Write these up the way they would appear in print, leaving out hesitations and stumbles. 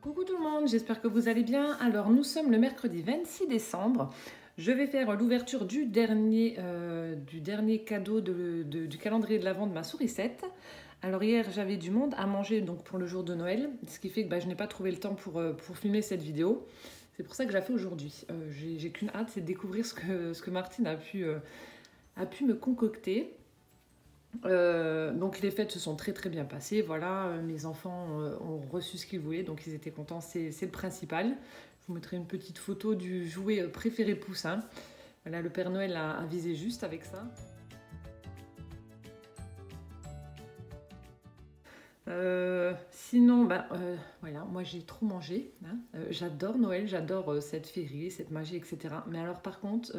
Coucou tout le monde, j'espère que vous allez bien. Alors nous sommes le mercredi 26 décembre. Je vais faire l'ouverture du dernier cadeau du calendrier de l'Avent de ma sourisette. Alors hier j'avais du monde à manger donc pour le jour de Noël, ce qui fait que je n'ai pas trouvé le temps pour filmer cette vidéo. C'est pour ça que je la fais aujourd'hui. J'ai qu'une hâte, c'est de découvrir ce que Martine a pu me concocter. Donc les fêtes se sont très bien passées, voilà, mes enfants ont reçu ce qu'ils voulaient, donc ils étaient contents, c'est le principal. Je vous mettrai une petite photo du jouet préféré Poussin. Voilà, le Père Noël a visé juste avec ça. Sinon, voilà, moi j'ai trop mangé, hein. J'adore Noël, j'adore cette féerie, cette magie, etc. Mais alors par contre,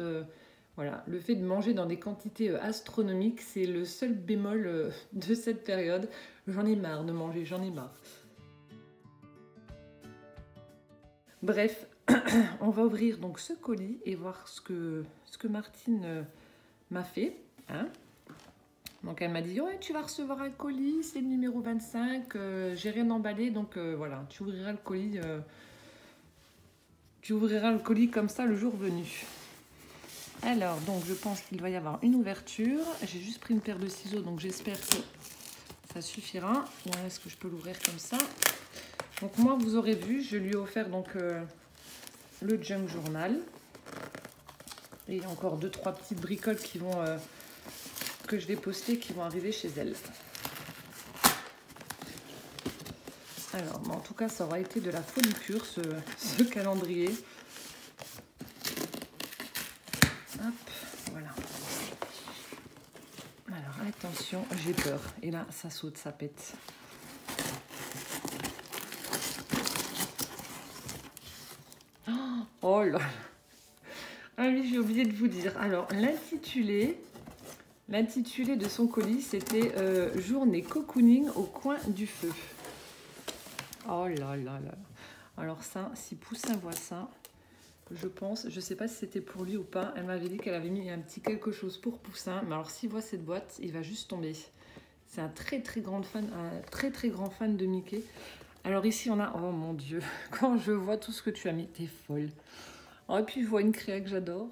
voilà, le fait de manger dans des quantités astronomiques, c'est le seul bémol de cette période. J'en ai marre de manger, j'en ai marre. Bref, on va ouvrir donc ce colis et voir ce que Martine m'a fait, hein. Donc elle m'a dit, ouais, tu vas recevoir un colis, c'est le numéro 25, j'ai rien emballé, donc voilà, tu ouvriras le colis comme ça le jour venu. Alors, donc je pense qu'il va y avoir une ouverture. J'ai juste pris une paire de ciseaux, donc j'espère que ça suffira. Voilà, est-ce que je peux l'ouvrir comme ça? Donc moi, vous aurez vu, je lui ai offert donc le Junk Journal. Et encore 2-3 petites bricoles que je vais poster qui vont arriver chez elle. Alors, en tout cas, ça aura été de la folie ce calendrier. Hop, voilà. Alors, attention, j'ai peur. Et là, ça saute, ça pète. Oh là là. Ah oui, j'ai oublié de vous dire. Alors, l'intitulé de son colis, c'était Journée cocooning au coin du feu. Oh là là là. Alors ça, si Poussin voit ça, je pense, je sais pas si c'était pour lui ou pas, elle m'avait dit qu'elle avait mis un petit quelque chose pour Poussin, mais alors s'il voit cette boîte, il va juste tomber. C'est un très grand fan de Mickey. Alors ici on a, oh mon Dieu, quand je vois tout ce que tu as mis, t'es folle. Oh, et puis je vois une créa que j'adore.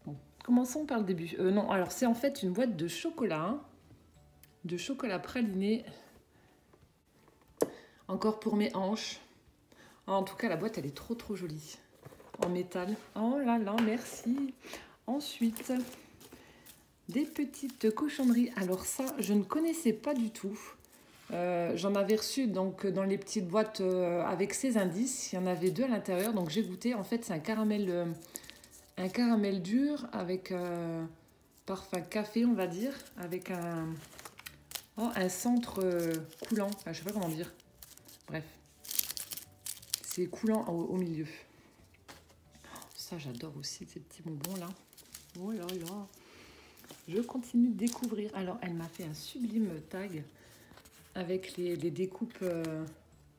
Bon, commençons par le début. Non, alors c'est en fait une boîte de chocolat, hein, de chocolat praliné. Encore pour mes hanches. Oh, en tout cas, la boîte, elle est trop jolie. En métal. Oh là là, merci. Ensuite, des petites cochonneries. Alors ça, je ne connaissais pas du tout. J'en avais reçu donc dans les petites boîtes avec ces indices. Il y en avait 2 à l'intérieur, donc j'ai goûté. En fait, c'est un caramel dur avec parfum café, on va dire, avec un centre coulant. Enfin, je sais pas comment dire. Bref, c'est coulant au milieu. Ça, j'adore aussi ces petits bonbons là. Oh là là. Je continue de découvrir. Alors, elle m'a fait un sublime tag avec les découpes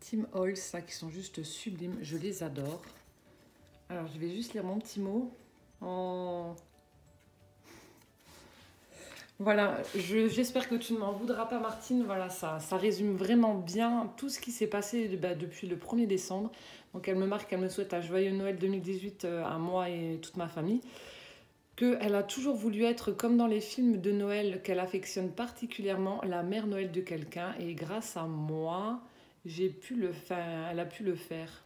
Tim Holtz, ça, qui sont juste sublimes. Je les adore. Alors, je vais juste lire mon petit mot. Oh. Voilà, j'espère que tu ne m'en voudras pas, Martine. Voilà, ça résume vraiment bien tout ce qui s'est passé depuis le 1er décembre. Donc, elle me marque, elle me souhaite un joyeux Noël 2018 à moi et toute ma famille. Qu'elle a toujours voulu être comme dans les films de Noël qu'elle affectionne particulièrement, la mère Noël de quelqu'un. Et grâce à moi, elle a pu le faire.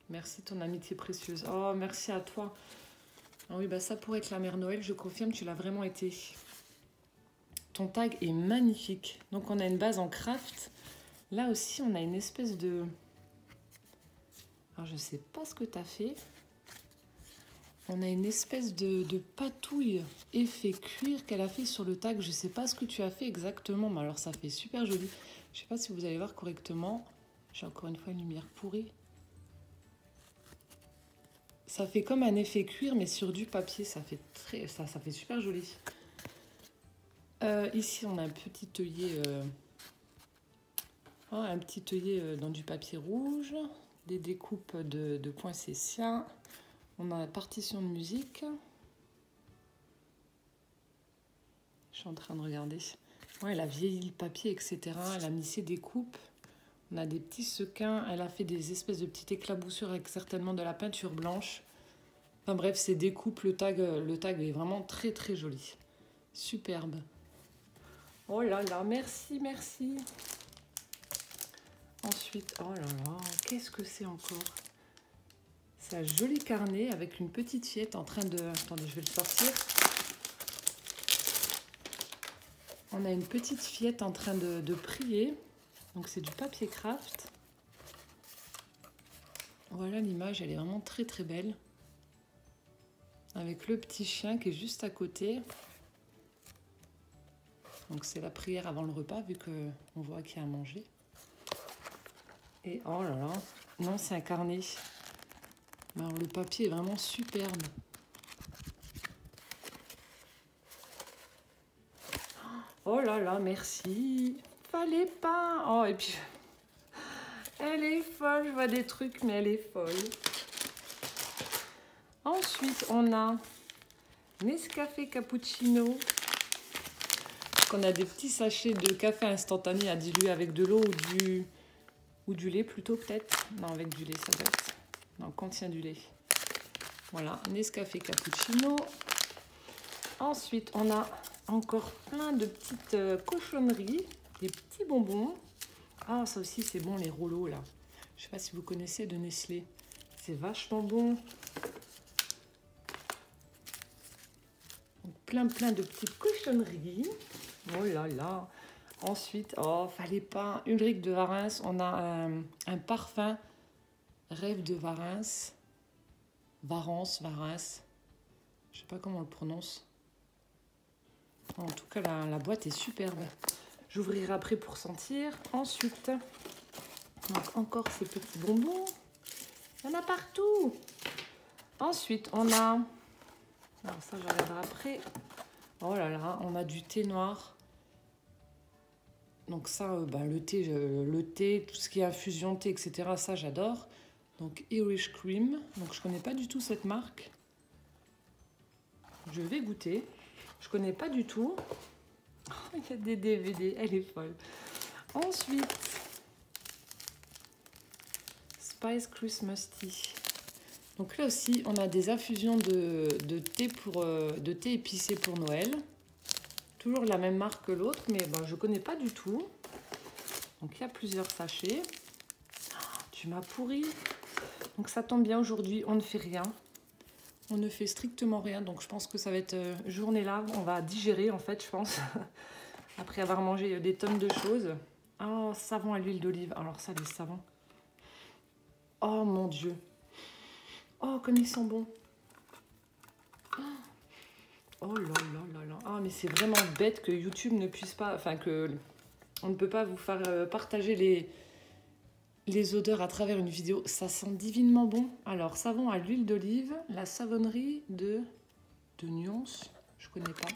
Merci, ton amitié précieuse. Oh, merci à toi. Ah oui, ça pourrait être la mère Noël, je confirme, tu l'as vraiment été. Ton tag est magnifique. Donc on a une base en craft. Là aussi, on a une espèce de... Alors je sais pas ce que tu as fait. On a une espèce de patouille effet cuir qu'elle a fait sur le tag. Je sais pas ce que tu as fait exactement, mais alors ça fait super joli. Je sais pas si vous allez voir correctement. J'ai encore une fois une lumière pourrie. Ça fait comme un effet cuir, mais sur du papier. Ça fait super joli. Ici, on a un petit œillet, dans du papier rouge, des découpes de poinsettias. On a la partition de musique. Je suis en train de regarder. Ouais, elle a vieilli le papier, etc. Elle a mis ses découpes. On a des petits sequins. Elle a fait des espèces de petites éclaboussures avec certainement de la peinture blanche. Enfin bref, c'est découpe. Le tag est vraiment très très joli. Superbe. Oh là là, merci, merci. Ensuite, oh là là, qu'est-ce que c'est encore? C'est un joli carnet avec une petite fillette en train de... Attendez, je vais le sortir. On a une petite fillette en train de prier. Donc c'est du papier craft. Voilà l'image, elle est vraiment très très belle. Avec le petit chien qui est juste à côté. Donc c'est la prière avant le repas vu qu'on voit qu'il y a à manger. Et oh là là, non c'est un carnet. Alors, le papier est vraiment superbe. Oh là là, merci. Fallait pas. Oh, et puis, elle est folle. Je vois des trucs, mais elle est folle. Ensuite, on a Nescafé Cappuccino. On a des petits sachets de café instantané à diluer avec de l'eau ou du lait plutôt peut-être. Non, avec du lait, ça va être. Non, contient du lait. Voilà, Nescafé Cappuccino. Ensuite, on a encore plein de petites cochonneries, des petits bonbons. Ah, ça aussi, c'est bon, les rouleaux, là. Je sais pas si vous connaissez de Nestlé. C'est vachement bon. Donc, plein de petites cochonneries. Oh là là. Ensuite, oh, fallait pas. Ulrich de Warens, on a un parfum Rêve de Warens. Warens. Je sais pas comment on le prononce. En tout cas, la boîte est superbe. J'ouvrirai après pour sentir. Ensuite, donc encore ces petits bonbons. Il y en a partout. Ensuite, on a... Alors ça, je regarderai après. Oh là là, on a du thé noir. Donc ça, le thé, tout ce qui est infusion, thé, etc. Ça, j'adore. Donc Irish Cream. Donc je connais pas du tout cette marque. Je vais goûter. Je connais pas du tout. Oh, il y a des DVD, elle est folle. Ensuite, Spice Christmas Tea. Donc là aussi, on a des infusions de thé épicé pour Noël. Toujours la même marque que l'autre, mais je ne connais pas du tout. Donc il y a plusieurs sachets. Oh, tu m'as pourri. Donc ça tombe bien, aujourd'hui, on ne fait rien. On ne fait strictement rien, donc je pense que ça va être journée là. On va digérer en fait, je pense, après avoir mangé des tonnes de choses. Oh, savon à l'huile d'olive. Alors ça, les savons. Oh mon Dieu. Oh, comme ils sont bons. Oh là là là là. Ah, mais c'est vraiment bête que YouTube ne puisse pas... Enfin, que on ne peut pas vous faire partager les odeurs à travers une vidéo. Ça sent divinement bon. Alors, savon à l'huile d'olive, la savonnerie de Nuance, je connais pas.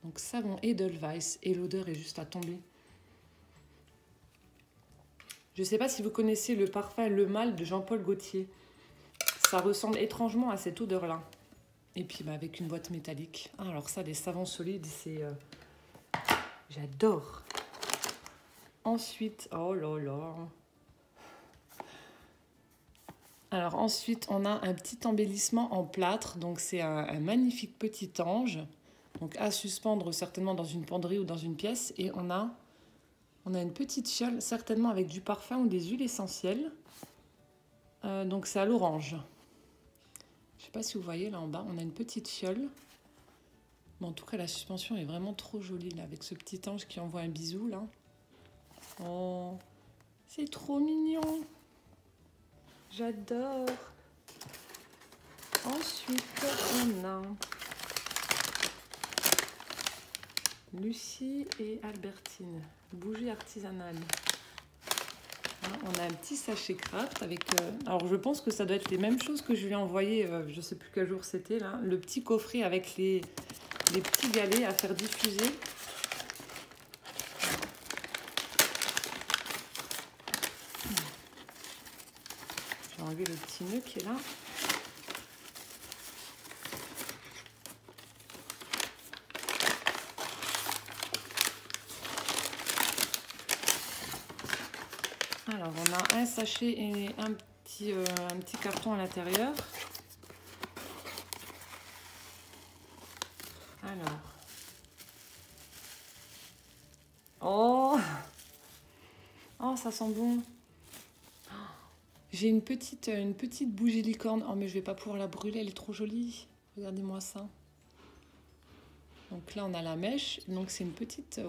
Donc, savon Edelweiss, et l'odeur est juste à tomber. Je sais pas si vous connaissez le parfum Le Mal de Jean-Paul Gaultier. Ça ressemble étrangement à cette odeur-là. Et puis, avec une boîte métallique. Ah, alors ça, les savons solides, c'est... J'adore. Ensuite, oh là là. Alors ensuite, on a un petit embellissement en plâtre. Donc c'est un magnifique petit ange. Donc à suspendre certainement dans une penderie ou dans une pièce. Et on a une petite fiole, certainement avec du parfum ou des huiles essentielles. Donc c'est à l'orange. Je ne sais pas si vous voyez là en bas, on a une petite fiole. Mais en tout cas, la suspension est vraiment trop jolie là, avec ce petit ange qui envoie un bisou là. Oh, c'est trop mignon. J'adore. Ensuite, on a Lucie et Albertine, bougie artisanale. On a un petit sachet craft avec... alors, je pense que ça doit être les mêmes choses que je lui ai envoyé, je ne sais plus quel jour c'était, là. Le petit coffret avec les petits galets à faire diffuser. J'ai enlevé le petit nœud qui est là. on a un sachet et un petit carton à l'intérieur. Alors. Oh! Oh, ça sent bon. J'ai une petite bougie licorne. Oh, mais je vais pas pouvoir la brûler, elle est trop jolie. Regardez-moi ça. Donc là, on a la mèche. Donc c'est une petite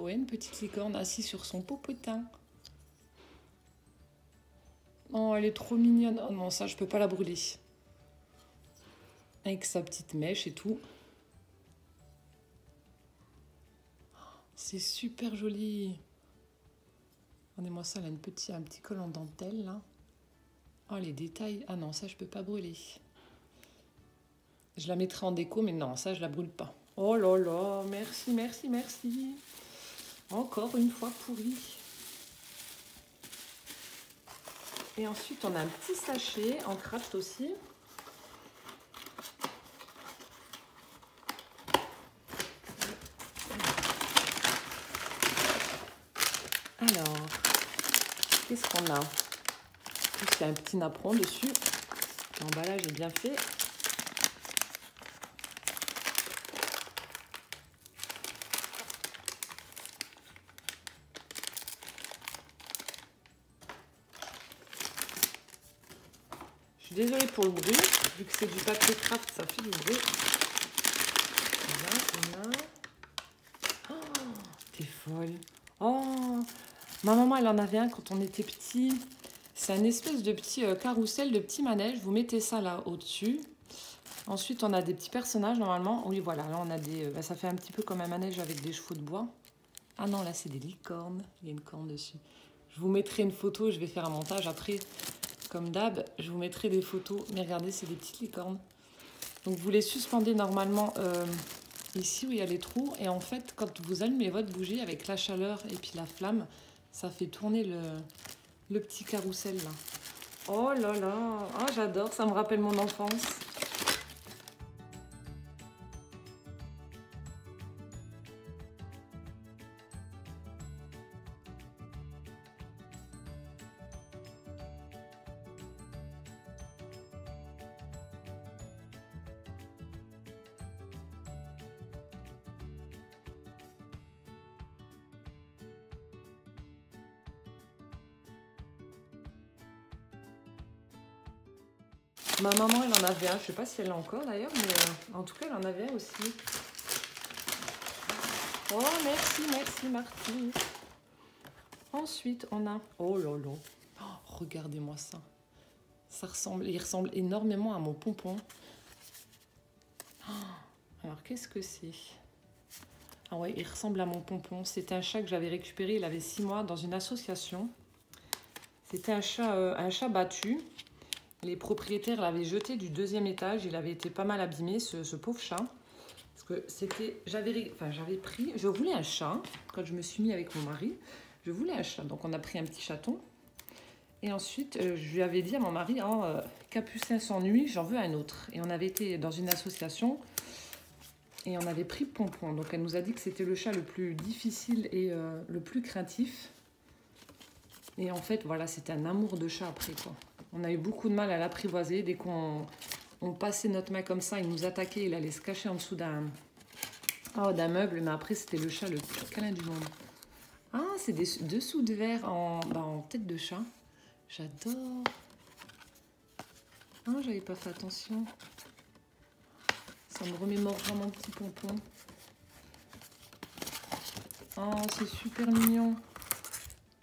licorne assise sur son popotin. Oh, elle est trop mignonne. Oh non, ça, je peux pas la brûler. Avec sa petite mèche et tout. C'est super joli. Regardez-moi ça, elle a un petit col en dentelle, là. Oh, les détails. Ah non, ça, je peux pas brûler. Je la mettrai en déco, mais non, ça, je la brûle pas. Oh là là, merci, merci, merci. Encore une fois pourri. Et ensuite, on a un petit sachet en craft aussi. Alors, qu'est-ce qu'on a? Il y a un petit napperon dessus. L'emballage est bien fait. Je suis désolée pour le bruit, vu que c'est du papier craft, ça fait du bruit. Là, on a... Oh, t'es folle. Oh, ma maman, elle en avait un quand on était petit. C'est un espèce de petit carrousel, de petit manège. Vous mettez ça là au-dessus. Ensuite, on a des petits personnages normalement. Oui, voilà, là on a des... ça fait un petit peu comme un manège avec des chevaux de bois. Ah non, là c'est des licornes. Il y a une corne dessus. Je vous mettrai une photo, je vais faire un montage après. Comme d'hab, je vous mettrai des photos. Mais regardez, c'est des petites licornes. Donc vous les suspendez normalement ici où il y a les trous. Et en fait, quand vous allumez votre bougie avec la chaleur et puis la flamme, ça fait tourner le petit carrousel là. Oh là là, oh, j'adore, ça me rappelle mon enfance. Ma maman, elle en avait un. Je sais pas si elle l'a encore d'ailleurs, mais en tout cas, elle en avait un aussi. Oh, merci, merci, Martine. Ensuite, on a... Oh là là. Oh, regardez-moi ça. Il ressemble énormément à mon pompon. Oh, alors, qu'est-ce que c'est? Ah ouais, il ressemble à mon pompon. C'est un chat que j'avais récupéré. Il avait 6 mois dans une association. C'était un chat battu. Les propriétaires l'avaient jeté du 2e étage. Il avait été pas mal abîmé, ce pauvre chat. Parce que c'était... Je voulais un chat. Quand je me suis mis avec mon mari, je voulais un chat. Donc, on a pris un petit chaton. Et ensuite, je lui avais dit à mon mari, oh, Capucin s'ennuie, j'en veux un autre. Et on avait été dans une association et on avait pris Pompon. Donc, elle nous a dit que c'était le chat le plus difficile et le plus craintif. Et en fait, voilà, c'était un amour de chat après, quoi. On a eu beaucoup de mal à l'apprivoiser. Dès qu'on passait notre main comme ça, il nous attaquait, il allait se cacher en dessous d'un meuble. Mais après, c'était le chat le plus câlin du monde. Ah, c'est des dessous de verre en tête de chat. J'adore. Ah, j'avais pas fait attention. Ça me remémorera mon petit pompon. Oh, c'est super mignon.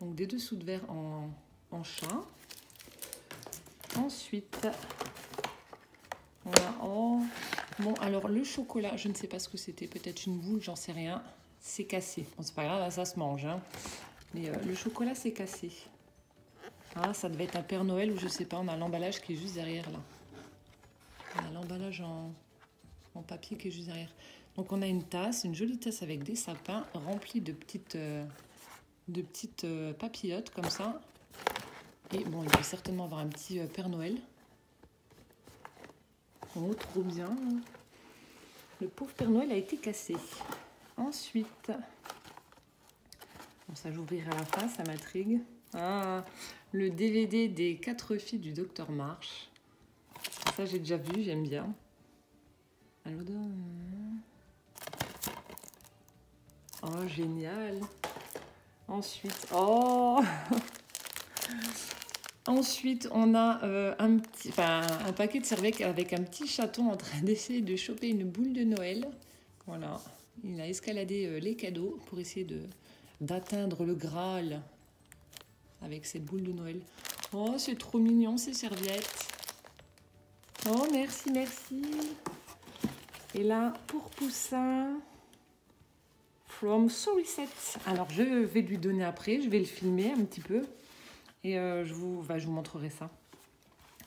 Donc, des dessous de verre en chat. Ensuite, on a... Oh, bon, alors le chocolat, je ne sais pas ce que c'était. Peut-être une boule, j'en sais rien. C'est cassé. Bon, c'est pas grave, ça se mange. Hein. Mais le chocolat, c'est cassé. Ah, ça devait être un Père Noël ou je sais pas. On a l'emballage qui est juste derrière, là. On a l'emballage en papier qui est juste derrière. Donc, on a une tasse, une jolie tasse avec des sapins remplis de petites papillotes comme ça. Et bon, il va certainement avoir un petit Père Noël. Oh, trop bien. Le pauvre Père Noël a été cassé. Ensuite, bon, ça j'ouvrirai à la fin, ça m'intrigue. Ah, le DVD des 4 filles du Docteur March. Ça, j'ai déjà vu, j'aime bien. Alors, oh, génial. Ensuite, oh ensuite, on a un paquet de serviettes avec un petit chaton en train d'essayer de choper une boule de Noël. Voilà, il a escaladé les cadeaux pour essayer d'atteindre le Graal avec cette boule de Noël. Oh, c'est trop mignon ces serviettes. Oh, merci, merci. Et là, pour Poussin, from Sorryset. Alors, je vais lui donner après, je vais le filmer un petit peu. Et je vous montrerai ça.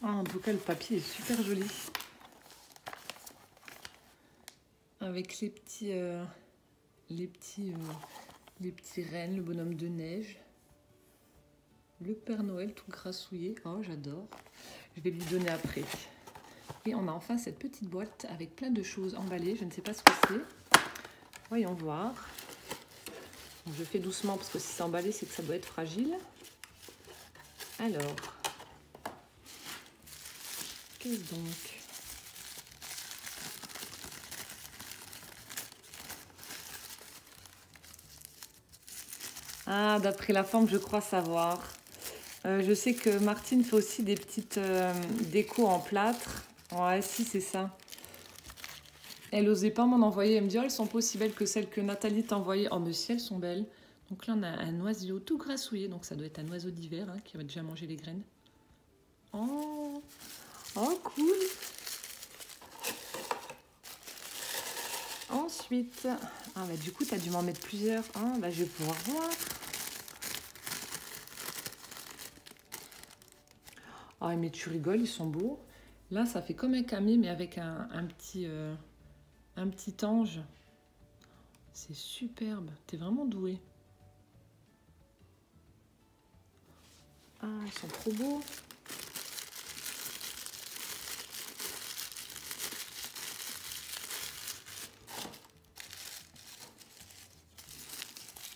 Ah, en tout cas, le papier est super joli. Avec les petits rennes, le bonhomme de neige. Le Père Noël tout grassouillé. Oh, j'adore. Je vais lui donner après. Et on a enfin cette petite boîte avec plein de choses emballées. Je ne sais pas ce que c'est. Voyons voir. Je fais doucement parce que si c'est emballé, c'est que ça doit être fragile. Alors, qu'est-ce donc? Ah, d'après la forme, je crois savoir. Je sais que Martine fait aussi des petites décos en plâtre. Ouais, si, c'est ça. Elle n'osait pas m'en envoyer. Elle me dit, oh, elles sont pas aussi belles que celles que Nathalie t'a envoyées. Oh, mais si, elles sont belles. Donc là, on a un oiseau tout grassouillé. Donc ça doit être un oiseau d'hiver hein, qui va déjà manger les graines. Oh, oh cool. Ensuite, ah bah du coup, tu as dû m'en mettre plusieurs. Ah, bah je vais pouvoir voir. Ah, mais tu rigoles, ils sont beaux. Là, ça fait comme un camier, mais avec un petit ange. C'est superbe. T'es vraiment douée. Ah, ils sont trop beaux.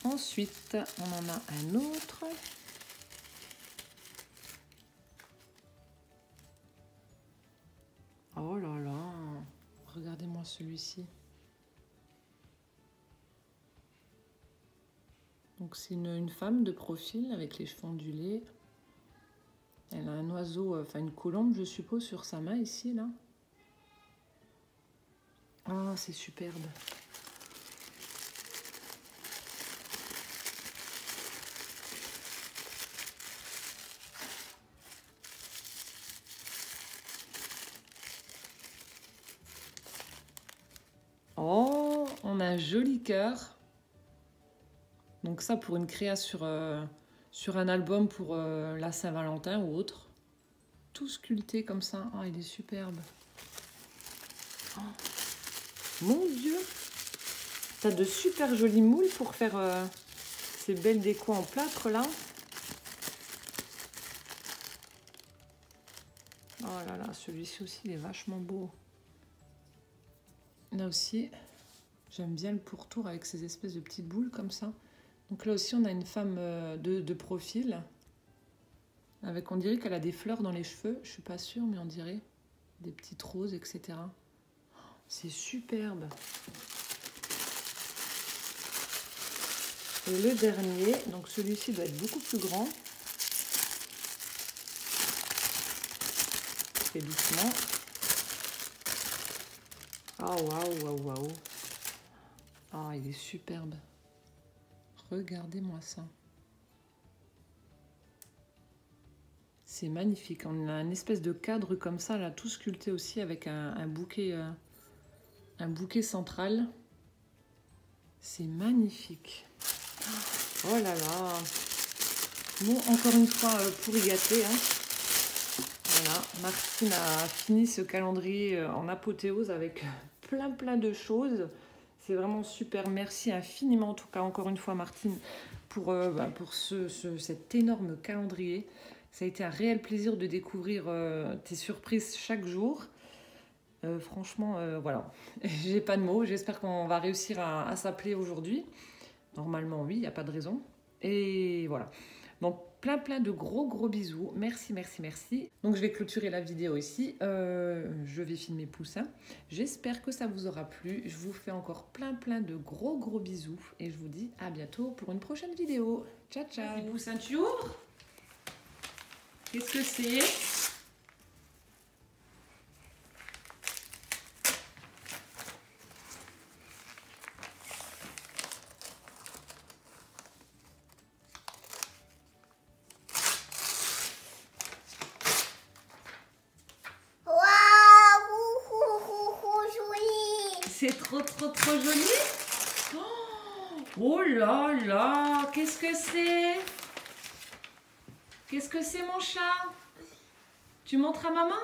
Ensuite, on en a un autre. Oh là là, regardez-moi celui-ci. Donc c'est une femme de profil avec les cheveux ondulés. Elle a un oiseau, enfin une colombe je suppose, sur sa main ici, là. Ah, c'est superbe. Oh, on a un joli cœur. Donc ça pour une créa sur un album pour la Saint-Valentin ou autre. Tout sculpté comme ça. Ah, il est superbe. Oh, mon Dieu! T'as de super jolis moules pour faire ces belles décos en plâtre là. Oh là là, celui-ci aussi il est vachement beau. Là aussi, j'aime bien le pourtour avec ces espèces de petites boules comme ça. Donc là aussi, on a une femme de profil. Avec, on dirait qu'elle a des fleurs dans les cheveux. Je suis pas sûre, mais on dirait. Des petites roses, etc. C'est superbe. Et le dernier, donc celui-ci doit être beaucoup plus grand. Je fais doucement. Oh waouh, waouh, waouh. Ah, il est superbe. Regardez-moi ça. C'est magnifique. On a une espèce de cadre comme ça, là, tout sculpté aussi avec un bouquet central. C'est magnifique. Oh là là. Bon, encore une fois, pour y gâter. Hein. Voilà, Martine a fini ce calendrier en apothéose avec plein de choses. C'est vraiment super. Merci infiniment, en tout cas, encore une fois, Martine, pour cet énorme calendrier. Ça a été un réel plaisir de découvrir tes surprises chaque jour. Franchement, voilà, j'ai pas de mots. J'espère qu'on va réussir à s'appeler aujourd'hui. Normalement, oui, il n'y a pas de raison. Et voilà. Donc plein de gros bisous. Merci, merci, merci. Donc je vais clôturer la vidéo ici. Je vais filmer Poussin. J'espère que ça vous aura plu. Je vous fais encore plein de gros bisous. Et je vous dis à bientôt pour une prochaine vidéo. Ciao, ciao. Vas-y, Poussin, tu ouvres? Qu'est-ce que c'est? C'est trop joli. Oh là là, qu'est-ce que c'est? Qu'est-ce que c'est, mon chat? Tu montres à maman?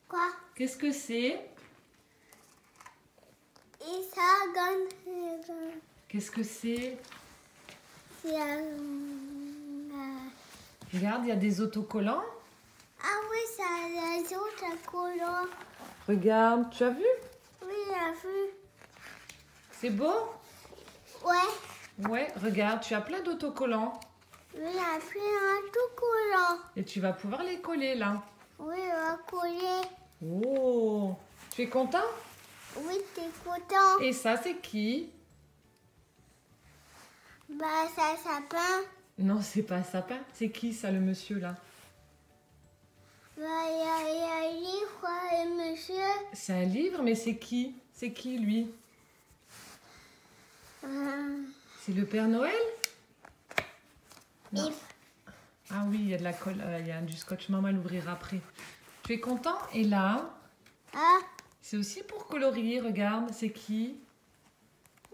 Quoi? Qu'est-ce que c'est? Qu'est-ce que c'est? Regarde, il y a des autocollants. Ah oui, ça a des autocollants. Regarde, tu as vu? Oui, j'ai vu. C'est beau? Ouais. Ouais, regarde, tu as plein d'autocollants. Oui, j'ai pris un autocollant. Et tu vas pouvoir les coller là. Oui, on va coller. Oh, tu es content? Oui, t'es content. Et ça, c'est qui? Bah, c'est un sapin. Non, c'est pas un sapin. C'est qui ça, le monsieur là? Bah, il y a un livre, et monsieur. C'est un livre, mais c'est qui? C'est qui lui? C'est le Père Noël? Non. Ah oui, il y a de la colle, il y a du scotch. Maman l'ouvrira après. Tu es content? Et là, Ah, c'est aussi pour colorier. Regarde, c'est qui?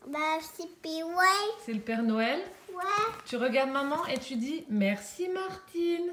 bah, c'est puis ouais. C'est le Père Noël. Ouais. Tu regardes maman et tu dis merci Martine.